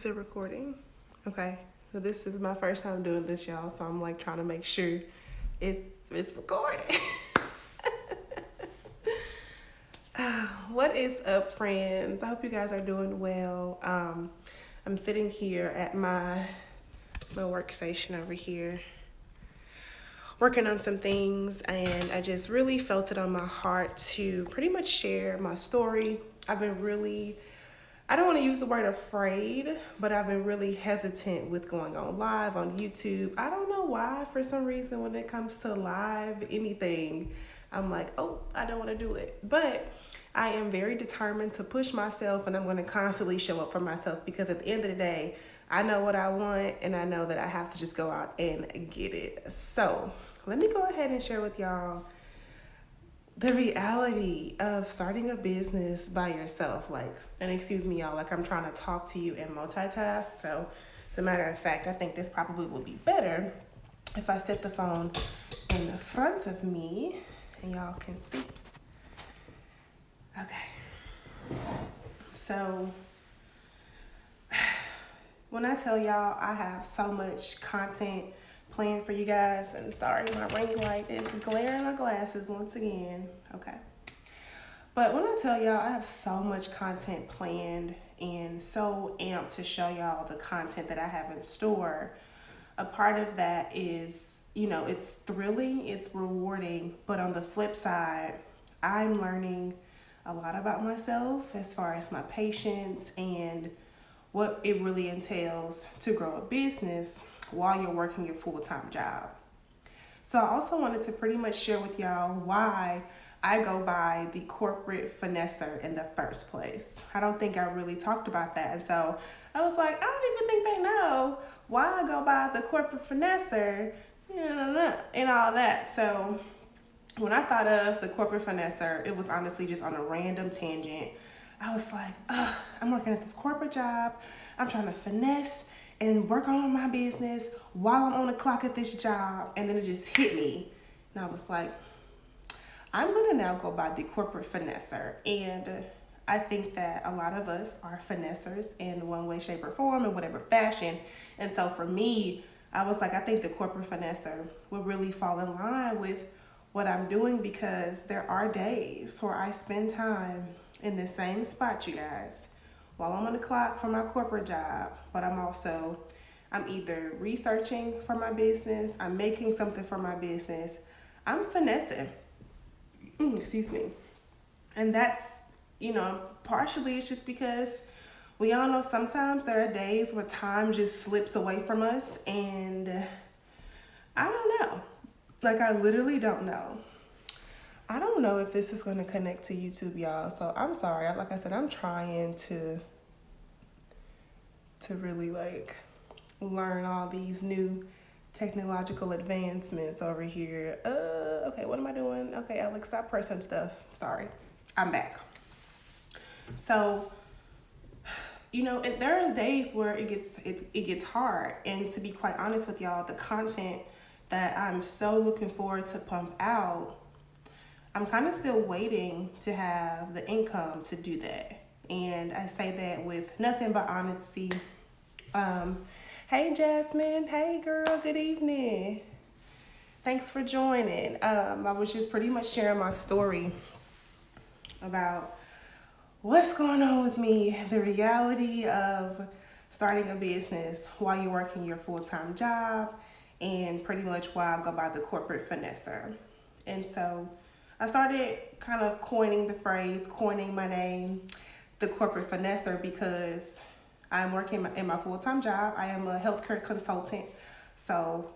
Is it recording? Okay. So this is my first time doing this, y'all. So I'm like trying to make sure it's recording. What is up, friends? I hope you guys are doing well. I'm sitting here at my workstation over here, working on some things, and I just really felt it on my heart to pretty much share my story. I don't want to use the word afraid, but I've been really hesitant with going on live on YouTube. I don't know why. For some reason, when it comes to live anything, I'm like, oh, I don't want to do it. But I am very determined to push myself, and I'm going to constantly show up for myself, because at the end of the day, I know what I want, and I know that I have to just go out and get it. So let me go ahead and share with y'all the reality of starting a business by yourself. And excuse me, y'all, I'm trying to talk to you and multitask. So as a matter of fact, I think this probably would be better if I set the phone in the front of me and y'all can see. Okay. So when I tell y'all I have so much content planned for you guys, and sorry, my ring light is glaring my glasses once again. Okay. But when I tell y'all I have so much content planned and so amped to show y'all the content that I have in store, a part of that is, it's thrilling, it's rewarding, but on the flip side, I'm learning a lot about myself as far as my patience and what it really entails to grow a business while you're working your full-time job. So I also wanted to pretty much share with y'all why I go by the CorporateFinesser in the first place. I don't think I really talked about that. And so I was like, I don't even think they know why I go by the CorporateFinesser, and all that. So when I thought of the CorporateFinesser, it was honestly just on a random tangent. I was like, I'm working at this corporate job. I'm trying to finesse and work on my business while I'm on the clock at this job. And then it just hit me. And I was like, I'm going to now go by the CorporateFinesser. And I think that a lot of us are finessers in one way, shape, or form, in whatever fashion. And so for me, I was like, I think the CorporateFinesser will really fall in line with what I'm doing, because there are days where I spend time in the same spot, you guys, while I'm on the clock for my corporate job, but I'm either researching for my business, I'm making something for my business, I'm finessing, excuse me. And that's, partially it's just because we all know sometimes there are days where time just slips away from us, and I don't know. I literally don't know. I don't know if this is going to connect to YouTube, y'all. So I'm sorry. Like I said, I'm trying to really learn all these new technological advancements over here. Okay, what am I doing? Okay, Alex, stop pressing stuff. Sorry. I'm back. So, there are days where it gets hard. And to be quite honest with y'all, the content that I'm so looking forward to pump out, I'm kind of still waiting to have the income to do that. And I say that with nothing but honesty. Hey, Jasmine. Hey, girl. Good evening. Thanks for joining. I was just pretty much sharing my story about what's going on with me, the reality of starting a business while you're working your full-time job, and pretty much why I go by the CorporateFinesser. And so I started kind of coining my name, the CorporateFinesser, because I'm working in my full-time job. I am a healthcare consultant. So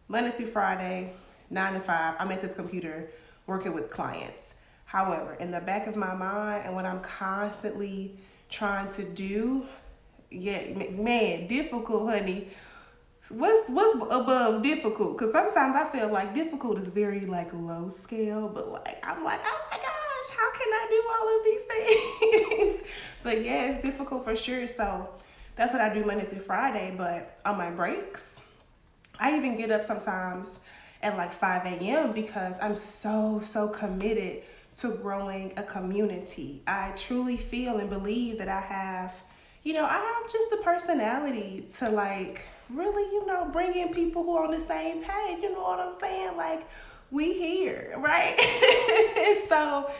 Monday through Friday, 9 to 5, I'm at this computer working with clients. However, in the back of my mind, and what I'm constantly trying to do, difficult, honey. What's above difficult? Because sometimes I feel like difficult is very low scale, but I'm like, oh my gosh, how can I do all of these things? But yeah, it's difficult for sure. So that's what I do Monday through Friday. But on my breaks, I even get up sometimes at 5 a.m. because I'm so committed to growing a community. I truly feel and believe that I have I have just the personality to like really, bring in people who are on the same page. You know what I'm saying? Like, we here, right? So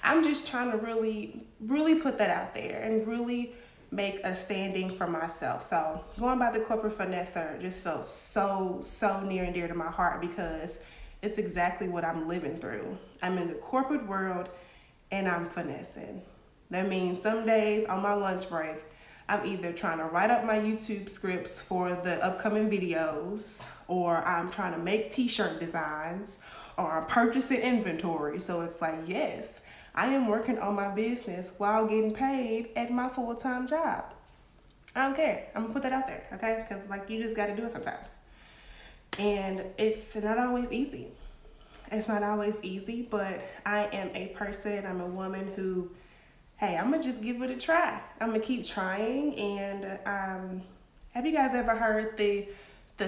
I'm just trying to really, really put that out there and really make a standing for myself. So going by the corporate finesser just felt so near and dear to my heart because it's exactly what I'm living through. I'm in the corporate world and I'm finessing. That means some days on my lunch break, I'm either trying to write up my YouTube scripts for the upcoming videos, or I'm trying to make t-shirt designs, or I'm purchasing inventory. So it's like, yes, I am working on my business while getting paid at my full-time job. I don't care. I'm gonna put that out there, okay? Because like, you just gotta do it sometimes. And it's not always easy. It's not always easy, but I am a person, I'm a woman who, hey, I'm gonna just give it a try. I'm gonna keep trying. And have you guys ever heard the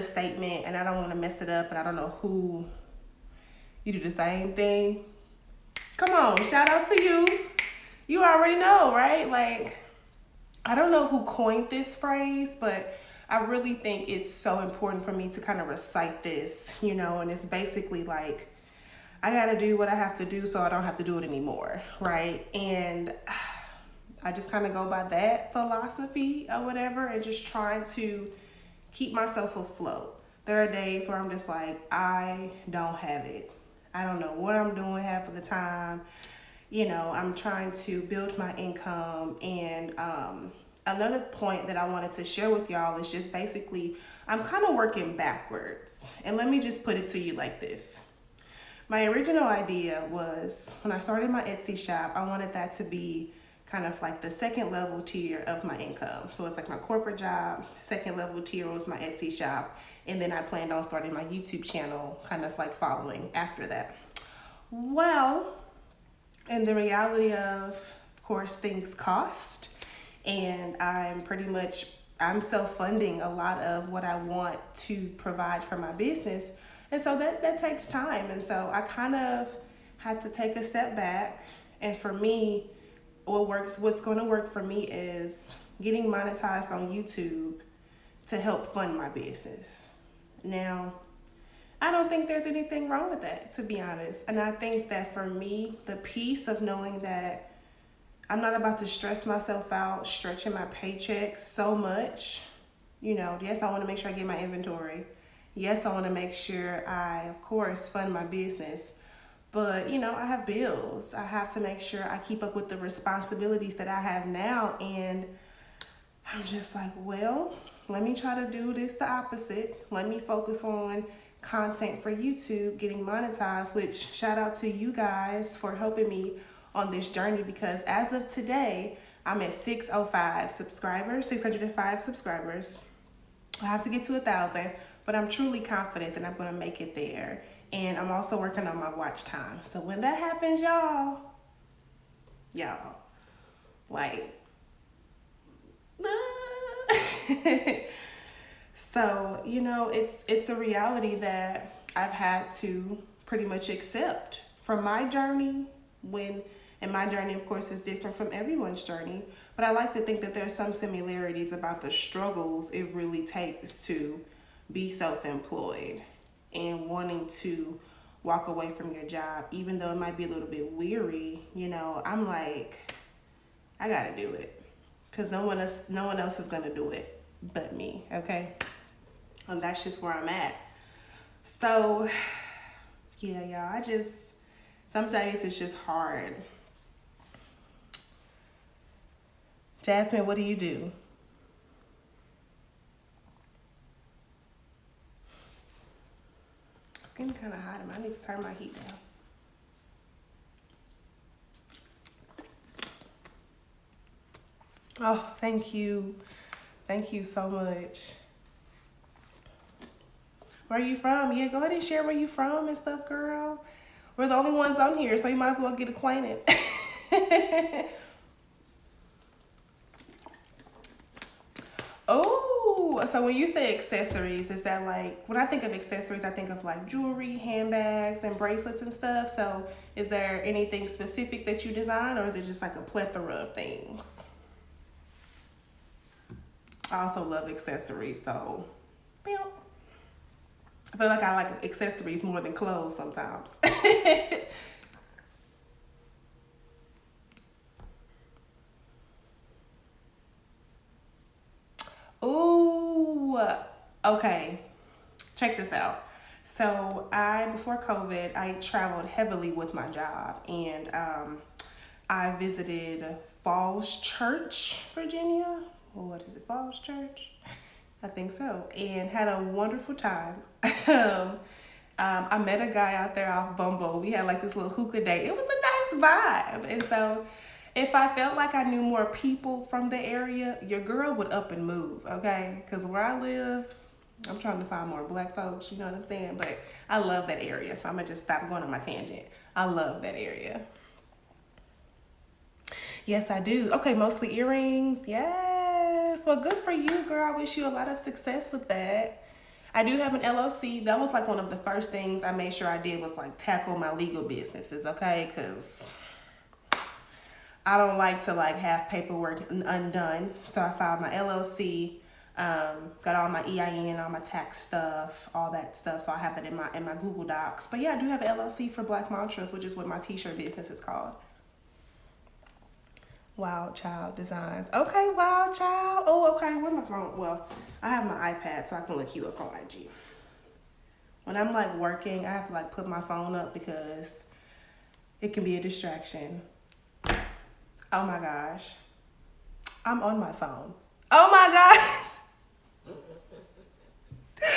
statement, and I don't wanna mess it up, and I don't know who, you do the same thing? Come on, shout out to you. You already know, right? Like, I don't know who coined this phrase, but I really think it's so important for me to kind of recite this, and it's basically like, I gotta do what I have to do so I don't have to do it anymore, right? And I just kind of go by that philosophy or whatever and just trying to keep myself afloat. There are days where I'm just like, I don't have it. I don't know what I'm doing half of the time. I'm trying to build my income. And another point that I wanted to share with y'all is just basically, I'm kind of working backwards. And let me just put it to you like this. My original idea was when I started my Etsy shop, I wanted that to be kind of like the second level tier of my income. So it's like my corporate job, second level tier was my Etsy shop. And then I planned on starting my YouTube channel kind of like following after that. Well, in the reality of course, things cost. And I'm self-funding a lot of what I want to provide for my business. And so that takes time. And so I kind of had to take a step back. And for me, what's going to work for me is getting monetized on YouTube to help fund my business. Now, I don't think there's anything wrong with that, to be honest. And I think that for me, the peace of knowing that I'm not about to stress myself out, stretching my paycheck so much. Yes, I want to make sure I get my inventory. Yes, I want to make sure I, of course, fund my business. But, I have bills. I have to make sure I keep up with the responsibilities that I have now. And I'm just like, well, let me try to do this the opposite. Let me focus on content for YouTube, getting monetized, which shout out to you guys for helping me on this journey, because as of today, I'm at 605 subscribers. I have to get to 1,000, but I'm truly confident that I'm going to make it there. And I'm also working on my watch time. So when that happens, y'all, like, so, it's a reality that I've had to pretty much accept from my journey and my journey, of course, is different from everyone's journey. But I like to think that there's some similarities about the struggles it really takes to be self-employed and wanting to walk away from your job, even though it might be a little bit weary. I'm like, I gotta do it, because no one else is gonna do it but me. Okay, and that's just where I'm at. So yeah, y'all, some days it's just hard. Jasmine, what do you do? It's getting kind of hot. I need to turn my heat down. Oh, thank you. Thank you so much. Where are you from? Yeah, go ahead and share where you from and stuff, girl. We're the only ones on here, so you might as well get acquainted. Oh, so when you say accessories, is that like, when I think of accessories, I think of like jewelry, handbags, and bracelets and stuff. So is there anything specific that you design, or is it just like a plethora of things? I also love accessories, so I feel like I like accessories more than clothes sometimes. Ooh, okay. Check this out. So before COVID, I traveled heavily with my job, and I visited Falls Church, Virginia. Well, what is it, Falls Church? I think so, and had a wonderful time. I met a guy out there off Bumble. We had like this little hookah date. It was a nice vibe, and so if I felt like I knew more people from the area, your girl would up and move, okay? Because where I live, I'm trying to find more black folks, you know what I'm saying? But I love that area, so I'm gonna just stop going on my tangent. I love that area. Yes, I do. Okay, mostly earrings. Yes. Well, good for you, girl. I wish you a lot of success with that. I do have an LLC. That was like one of the first things I made sure I did was like tackle my legal businesses, okay? Because I don't like to like have paperwork undone. So I filed my LLC, got all my EIN, all my tax stuff, all that stuff. So I have that in my Google Docs. But yeah, I do have an LLC for Black Mantras, which is what my t-shirt business is called. Wild Child Designs. Okay, Wild Child. Oh, okay. Where's my phone? Well, I have my iPad so I can look you up on IG. When I'm like working, I have to like put my phone up because it can be a distraction. Oh my gosh. I'm on my phone. Oh my gosh.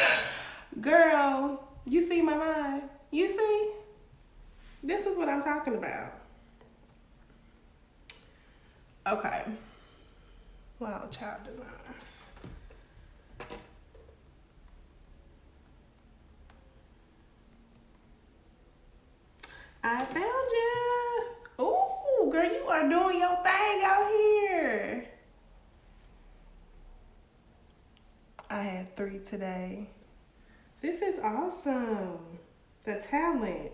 Girl, you see my mind? You see? This is what I'm talking about. Okay. Wild Child Designs. I found you. Ooh, girl, you are doing your thing out here. I had 3 today. This is awesome. The talent.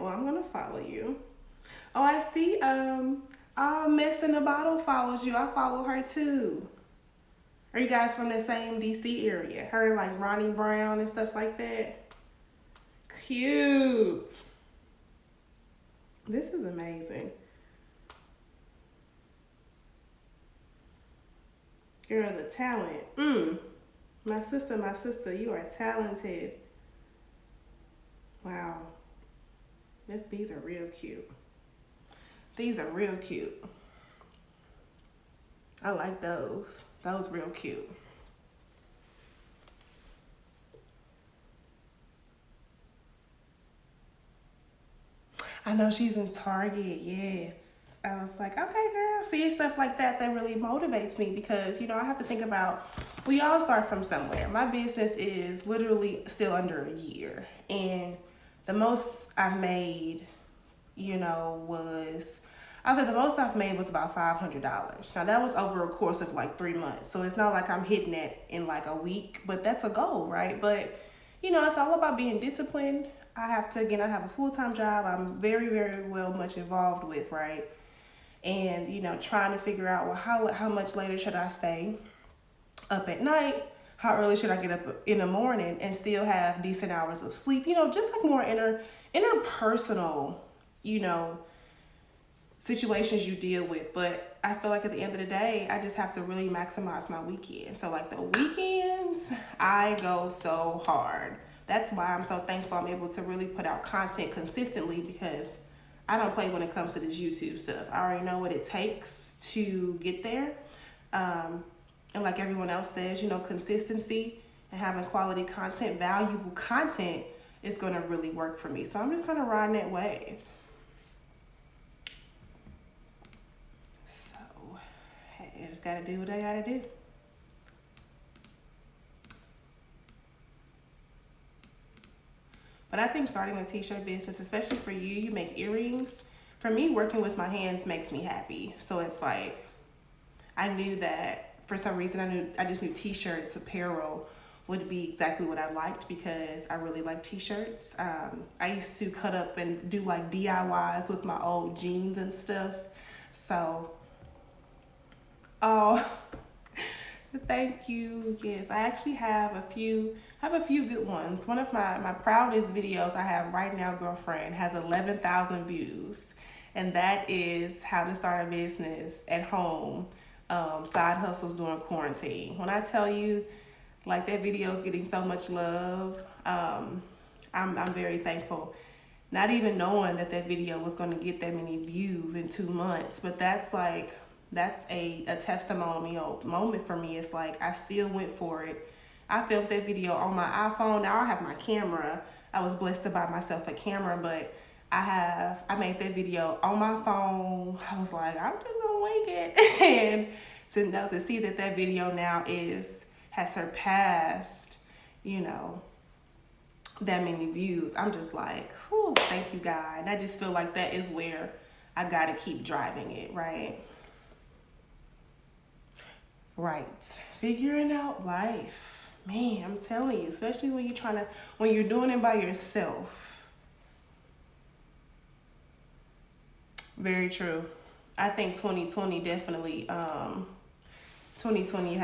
Well, I'm gonna follow you. Oh, I see. Mess in the Bottle follows you. I follow her too. Are you guys from the same DC area? Her and like Ronnie Brown and stuff like that. Cute. This is amazing. Girl, the talent. My sister, you are talented. Wow. These are real cute. These are real cute. I like those. Those real cute. I know she's in Target, yes. I was like, okay, girl, see stuff like that really motivates me because, you know, I have to think about, we all start from somewhere. My business is literally still under a year. And the most I've made, you know, I said the most I've made was about $500. Now that was over a course of like 3 months. So it's not like I'm hitting it in like a week, but that's a goal, right? But, you know, it's all about being disciplined. I have a full-time job I'm very, very much involved with, right? And, you know, trying to figure out, well, how much later should I stay up at night? How early should I get up in the morning and still have decent hours of sleep? You know, just like more interpersonal, you know, situations you deal with. But I feel like at the end of the day, I just have to really maximize my weekend. So like the weekends, I go so hard. That's why I'm so thankful I'm able to really put out content consistently because I don't play when it comes to this YouTube stuff. I already know what it takes to get there. And like everyone else says, you know, consistency and having quality content, valuable content is going to really work for me. So I'm just kind of riding that wave. So, hey, I just got to do what I got to do. But I think starting a t-shirt business, especially for you, you make earrings. For me, working with my hands makes me happy. So it's like, I knew that for some reason, I just knew t-shirts, apparel would be exactly what I liked because I really like t-shirts. I used to cut up and do like DIYs with my old jeans and stuff. So, oh, Thank you. Yes, I actually have a few good ones. One of my proudest videos I have right now, girlfriend, has 11,000 views. And that is how to start a business at home, side hustles during quarantine. When I tell you, like, that video is getting so much love, I'm very thankful. Not even knowing that that video was going to get that many views in 2 months, but that's a testimonial moment for me. It's like I still went for it. I filmed that video on my iPhone. Now I have my camera. I was blessed to buy myself a camera, but I made that video on my phone. I was like, I'm just gonna wing it. And to see that that video now has surpassed, you know, that many views. I'm just like, whew, thank you, God. And I just feel like that is where I gotta keep driving it, right? Right. Figuring out life. Man, I'm telling you, especially when you're doing it by yourself. Very true. I think 2020 definitely, 2020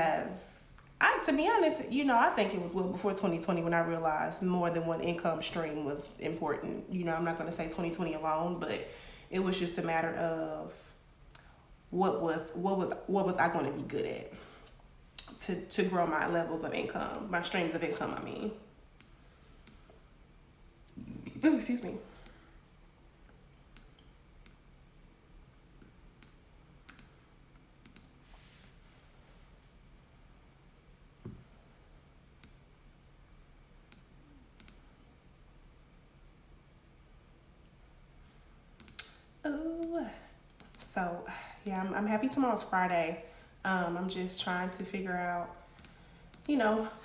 to be honest, I think it was well before 2020 when I realized more than one income stream was important. I'm not going to say 2020 alone, but it was just a matter of what was I going to be good at to grow my levels of income, my streams of income, I mean. Ooh, excuse me. Ooh. So, yeah, I'm happy tomorrow's Friday. I'm just trying to figure out,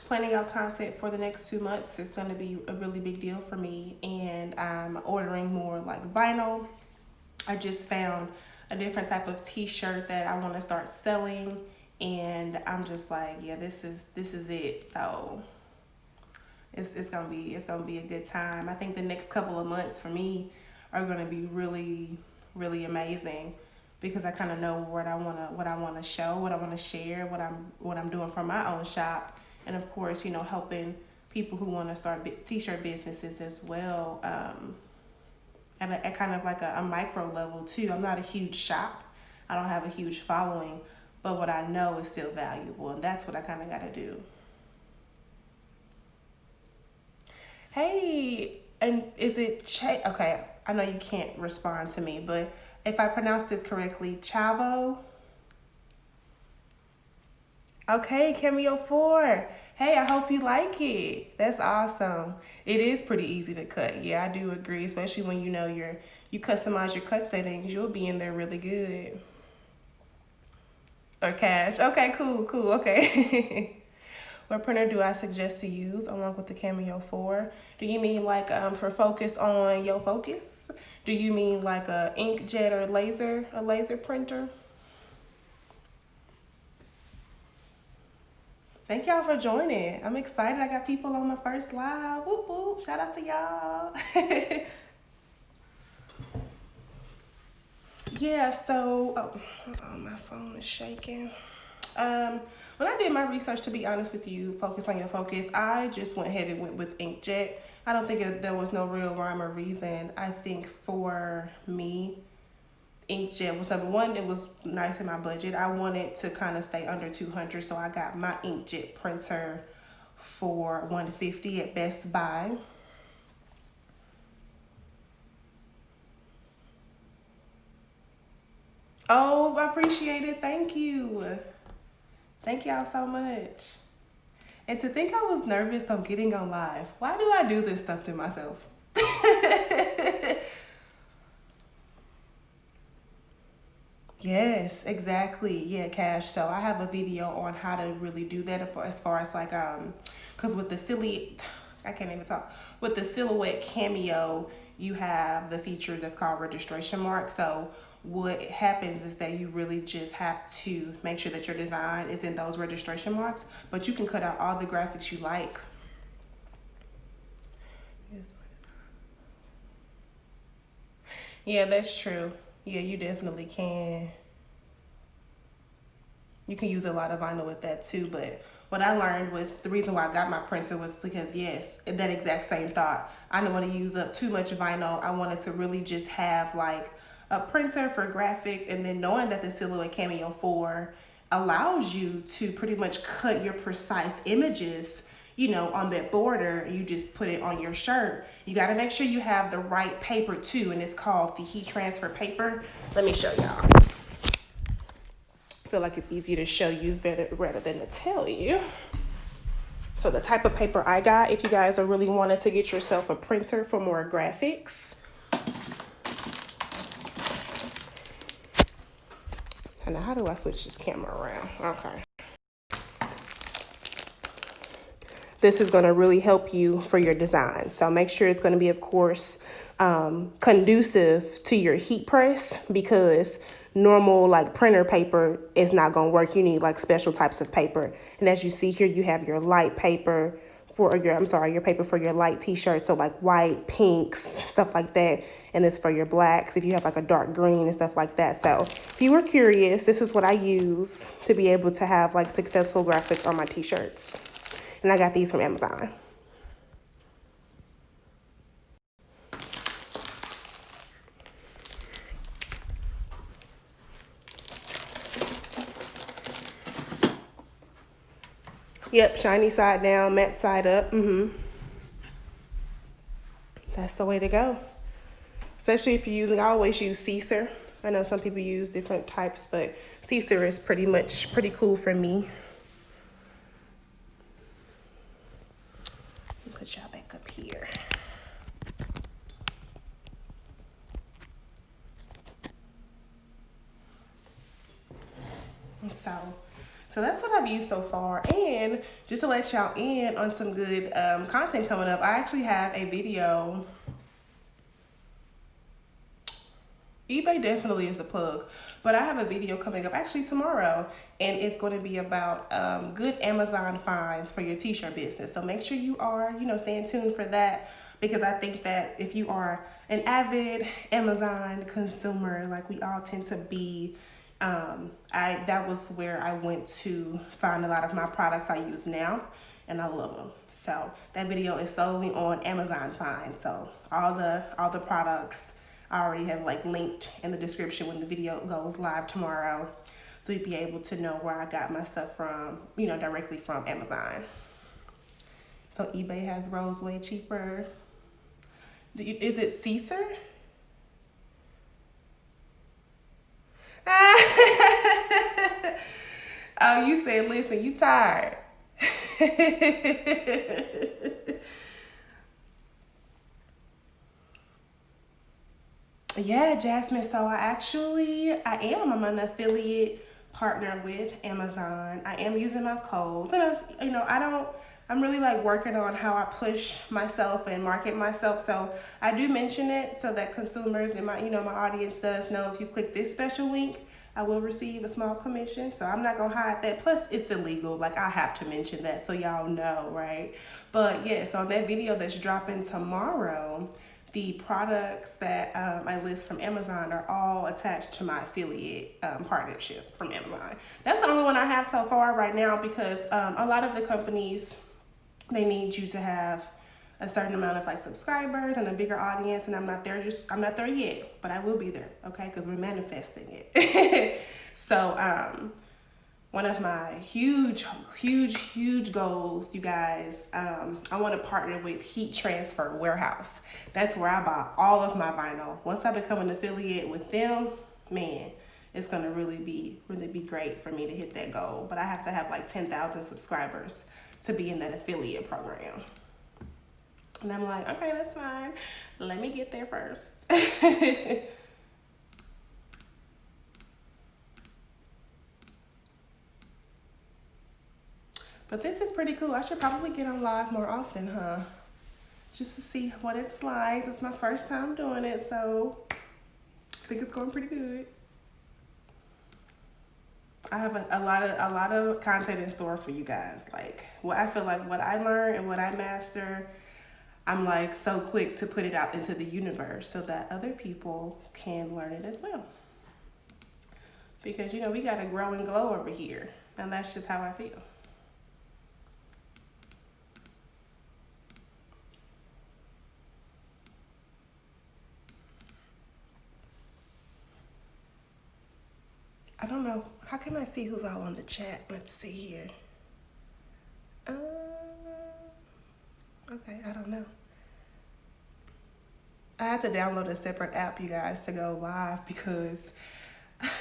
planning out content for the next 2 months. It's going to be a really big deal for me, and I'm ordering more like vinyl. I just found a different type of t-shirt that I want to start selling, and I'm just like, yeah, this is it. So it's gonna be a good time. I think the next couple of months for me are gonna be really, really amazing, because I kind of know what I wanna show, what I wanna share, what I'm doing for my own shop, and of course, helping people who want to start t-shirt businesses as well. At kind of like a micro level too. I'm not a huge shop. I don't have a huge following, but what I know is still valuable, and that's what I kind of got to do. Hey, and is it Okay, I know you can't respond to me, but if I pronounce this correctly, Chavo. Okay, Cameo 4. Hey, I hope you like it. That's awesome. It is pretty easy to cut. Yeah, I do agree, especially when you customize your cut settings, you'll be in there really good. Or cash. Okay, cool. Okay. What printer do I suggest to use along with the Cameo 4? Do you mean like for focus on your focus? Do you mean like a inkjet or a laser printer? Thank y'all for joining. I'm excited. I got people on my first live. Whoop whoop. Shout out to y'all. Yeah, so hold on, my phone is shaking. When I did my research, to be honest with you, focus on your focus, I just went ahead and went with inkjet. I don't think there was no real rhyme or reason. I think for me, inkjet was number one. It was nice in my budget. I wanted to kind of stay under 200, so I got my inkjet printer for 150 at Best Buy. Oh, I appreciate it. Thank you. Thank y'all so much. And to think I was nervous on getting on live. Why do I do this stuff to myself? Yes, exactly. Yeah, Cash. So I have a video on how to really do that as far as like cuz with the I can't even talk. With the silhouette Cameo, you have the feature that's called registration mark. So what happens is that you really just have to make sure that your design is in those registration marks, but you can cut out all the graphics you like. Yeah, that's true. Yeah, you definitely can. You can use a lot of vinyl with that too, but what I learned was the reason why I got my printer was because, yes, that exact same thought. I didn't want to use up too much vinyl. I wanted to really just have like a printer for graphics, and then knowing that the Silhouette Cameo 4 allows you to pretty much cut your precise images, you know, on that border. You just put it on your shirt. You got to make sure you have the right paper too, and it's called the heat transfer paper. Let me show y'all. I feel like it's easier to show you rather than to tell you. So the type of paper I got, if you guys are really wanting to get yourself a printer for more graphics. And now how do I switch this camera around? Okay. This is going to really help you for your design. So make sure it's going to be, of course, conducive to your heat press, because normal like printer paper is not going to work. You need like special types of paper. And as you see here, you have your light paper for your paper for your light t-shirts. So like white, pinks, stuff like that. And it's for your blacks if you have like a dark green and stuff like that. So if you were curious, this is what I use to be able to have like successful graphics on my t-shirts. And I got these from Amazon. Yep, shiny side down, matte side up. That's the way to go. Especially if you're using, I always use Caesar. I know some people use different types, but Caesar is pretty cool for me. Put y'all back up here. So that's what I've used so far. And just to let y'all in on some good content coming up, I actually have a video. eBay definitely is a plug, but I have a video coming up actually tomorrow, and it's going to be about good Amazon finds for your t-shirt business. So make sure you are, staying tuned for that, because I think that if you are an avid Amazon consumer, like we all tend to be, that was where I went to find a lot of my products I use now, and I love them. So that video is solely on Amazon finds. So all the products I already have like linked in the description when the video goes live tomorrow, so you'll be able to know where I got my stuff from, directly from Amazon. So eBay has Rose way cheaper. Is it Caesar? Oh, you said, listen, you tired. Yeah, Jasmine. So I'm an affiliate partner with Amazon. I am using my codes, and I'm really like working on how I push myself and market myself. So I do mention it so that consumers and my audience does know, if you click this special link, I will receive a small commission. So I'm not gonna hide that. Plus it's illegal. Like, I have to mention that so y'all know, right? But yeah, so on that video that's dropping tomorrow, the products that I list from Amazon are all attached to my affiliate partnership from Amazon. That's the only one I have so far right now, because a lot of the companies, they need you to have a certain amount of like subscribers and a bigger audience, and I'm not there yet, but I will be there, okay? Because we're manifesting it. So one of my huge goals, you guys, I want to partner with Heat Transfer Warehouse. That's where I buy all of my vinyl. Once I become an affiliate with them, man, it's gonna really be great for me to hit that goal. But I have to have like 10,000 subscribers to be in that affiliate program. And I'm like, okay, that's fine. Let me get there first. But this is pretty cool. I should probably get on live more often, huh? Just to see what it's like. It's my first time doing it, so I think it's going pretty good. I have a lot of content in store for you guys. Like, I feel like what I learn and what I master, I'm like so quick to put it out into the universe so that other people can learn it as well. because you know we gotta grow and glow over here, and that's just how I feel. I don't know. How can I see who's all on the chat? Let's see here. Um, okay, I don't know. I had to download a separate app, you guys, to go live because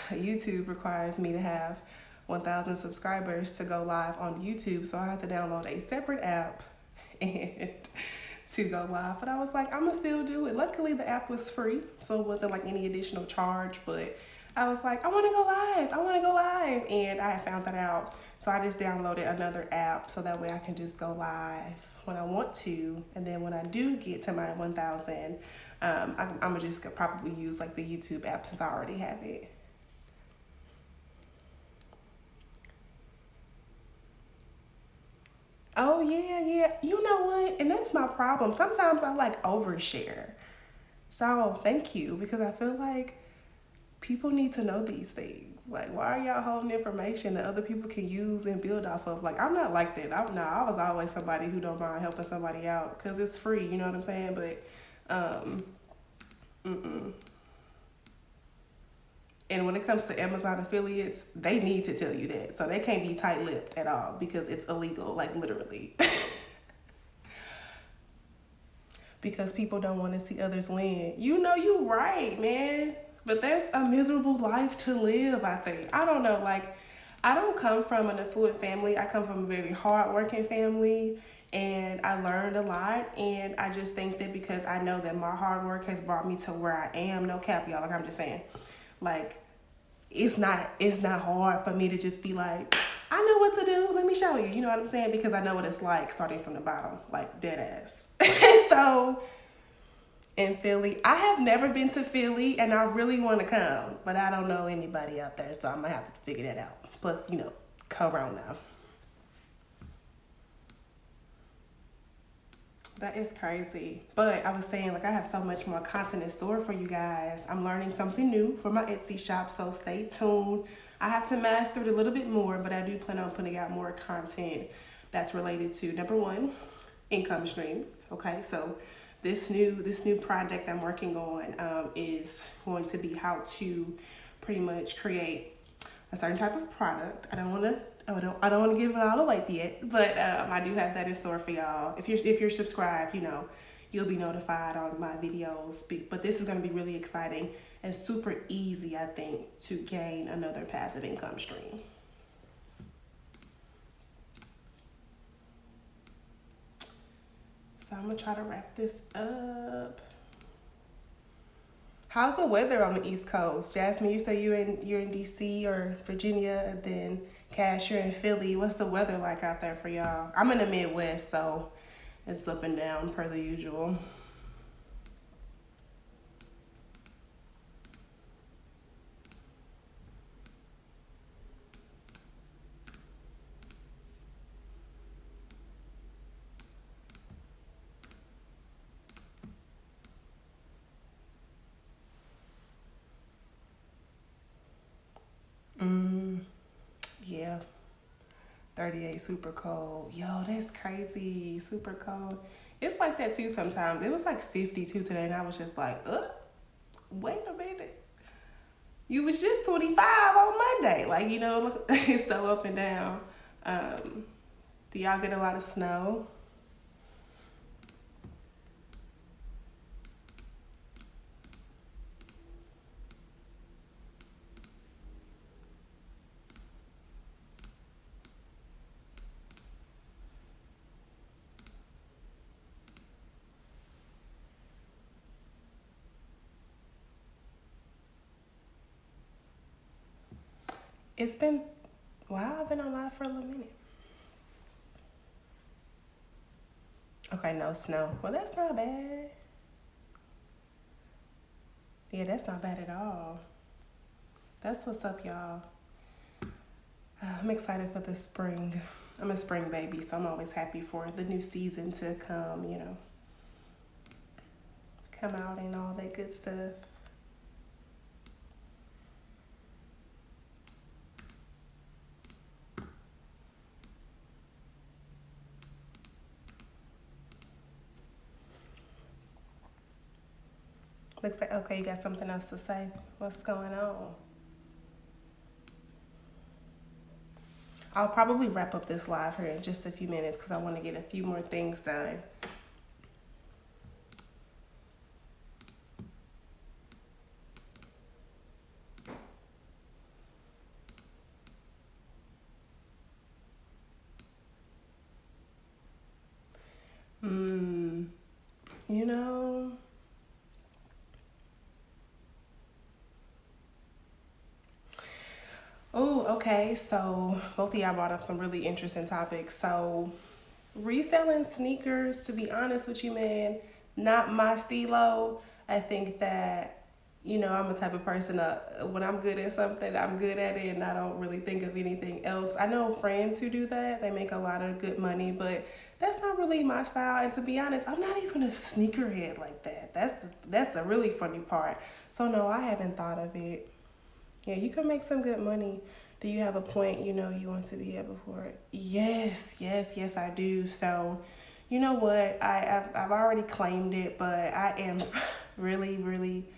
YouTube requires me to have 1,000 subscribers to go live on YouTube. So I had to download a separate app and to go live. But I was like, I'm gonna still do it. Luckily, the app was free, so it wasn't like any additional charge. But I was like, I want to go live. I want to go live, and I found that out. So I just downloaded another app so that way I can just go live when I want to, and then when I do get to my 1,000, I'm gonna just probably use like the YouTube app since I already have it. Oh yeah. You know what? And that's my problem. Sometimes I like overshare. So thank you, because I feel like people need to know these things. Like, why are y'all holding information that other people can use and build off of? Like, I'm not like that. I was always somebody who don't mind helping somebody out because it's free. You know what I'm saying? But, mm-mm. And when it comes to Amazon affiliates, they need to tell you that. So they can't be tight-lipped at all because it's illegal, like literally. Because people don't want to see others win. You know, you right, man. But there's a miserable life to live, I think. I don't know, like, I don't come from an affluent family. I come from a very hardworking family, and I learned a lot. And I just think that because I know that my hard work has brought me to where I am, no cap, y'all, like I'm just saying, like, it's not hard for me to just be like, I know what to do. Let me show you. You know what I'm saying? Because I know what it's like starting from the bottom, like dead ass. So in Philly, I have never been to Philly, and I really want to come, but I don't know anybody out there, so I'm gonna have to figure that out. Plus, you know, Corona. That is crazy. But I was saying, like, I have so much more content in store for you guys. I'm learning something new for my Etsy shop, so stay tuned. I have to master it a little bit more, but I do plan on putting out more content that's related to, number one, income streams. Okay, so this new project I'm working on is going to be how to pretty much create a certain type of product. I don't want to give it all away yet, but I do have that in store for y'all. If you're subscribed, you know, you'll be notified on my videos. But this is going to be really exciting and super easy, I think, to gain another passive income stream. So I'm gonna try to wrap this up. How's the weather on the East Coast? Jasmine, you say you're in DC or Virginia, and then Cash, you're in Philly. What's the weather like out there for y'all? I'm in the Midwest, so it's up and down per the usual. Yeah. 38 super cold. Yo, that's crazy. Super cold. It's like that too sometimes. It was like 52 today, and I was just like, wait a minute. You was just 25 on Monday. Like, you know, it's so up and down. Do y'all get a lot of snow? It's been, wow, I've been on live for a little minute. Okay, no snow. Well, that's not bad. Yeah, that's not bad at all. That's what's up, y'all. I'm excited for the spring. I'm a spring baby, so I'm always happy for the new season to come, you know, come out and all that good stuff. Looks like, okay, you got something else to say. What's going on? I'll probably wrap up this live here in just a few minutes because I want to get a few more things done. You know, oh, okay. So both of y'all brought up some really interesting topics. So reselling sneakers, to be honest with you, man, not my stilo. I think that, I'm a type of person, when I'm good at something, I'm good at it and I don't really think of anything else. I know friends who do that. They make a lot of good money, but that's not really my style. And to be honest, I'm not even a sneakerhead like that. That's the really funny part. So no, I haven't thought of it. Yeah, you can make some good money. Do you have a point, you want to be at before it? Yes, I do. So, you know what? I've already claimed it, but I am really, really,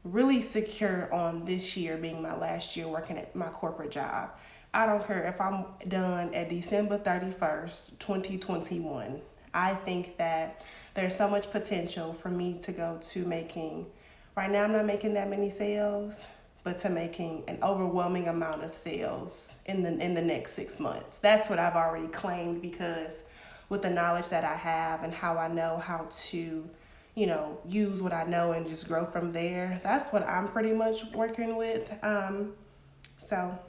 really secure on this year being my last year working at my corporate job. I don't care if I'm done at December 31st, 2021. I think that there's so much potential for me to go to making, right now I'm not making that many sales, but to making an overwhelming amount of sales in the next 6 months. That's what I've already claimed, because with the knowledge that I have and how I know how to, use what I know and just grow from there. That's what I'm pretty much working with. So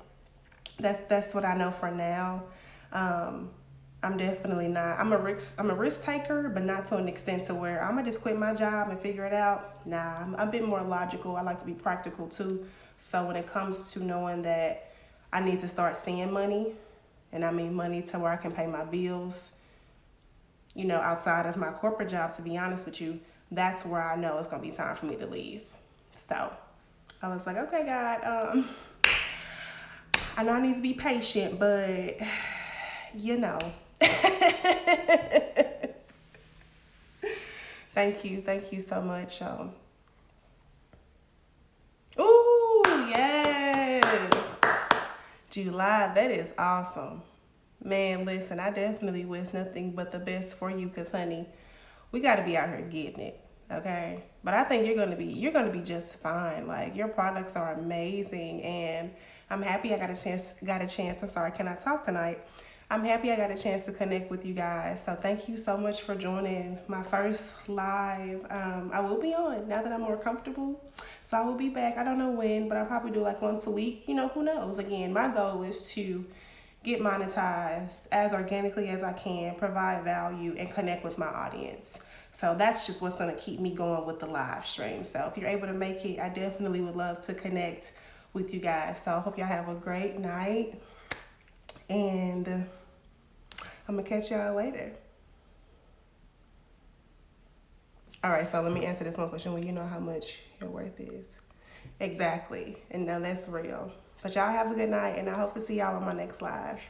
that's what I know for now. I'm definitely not. I'm a risk taker, but not to an extent to where I'm gonna just quit my job and figure it out. Nah, I'm a bit more logical. I like to be practical too. So when it comes to knowing that I need to start seeing money, and I mean money to where I can pay my bills, outside of my corporate job, to be honest with you, that's where I know it's gonna be time for me to leave. So I was like, okay, God, I know I need to be patient, but Thank you so much. Ooh, yes. July, that is awesome. Man, listen, I definitely wish nothing but the best for you, because honey, we got to be out here getting it, okay? But I think you're gonna be just fine. Like, your products are amazing, and I'm happy I got a chance. I'm sorry, can I talk tonight? I'm happy I got a chance to connect with you guys. So thank you so much for joining my first live. I will be on now that I'm more comfortable. So I will be back. I don't know when, but I'll probably do like once a week. Who knows? Again, my goal is to get monetized as organically as I can, provide value, and connect with my audience. So that's just what's going to keep me going with the live stream. So if you're able to make it, I definitely would love to connect with you guys. So I hope y'all have a great night, and I'm going to catch y'all later. All right, so let me answer this one question. Well, you know how much your worth is. Exactly. And now that's real. But y'all have a good night, and I hope to see y'all on my next live.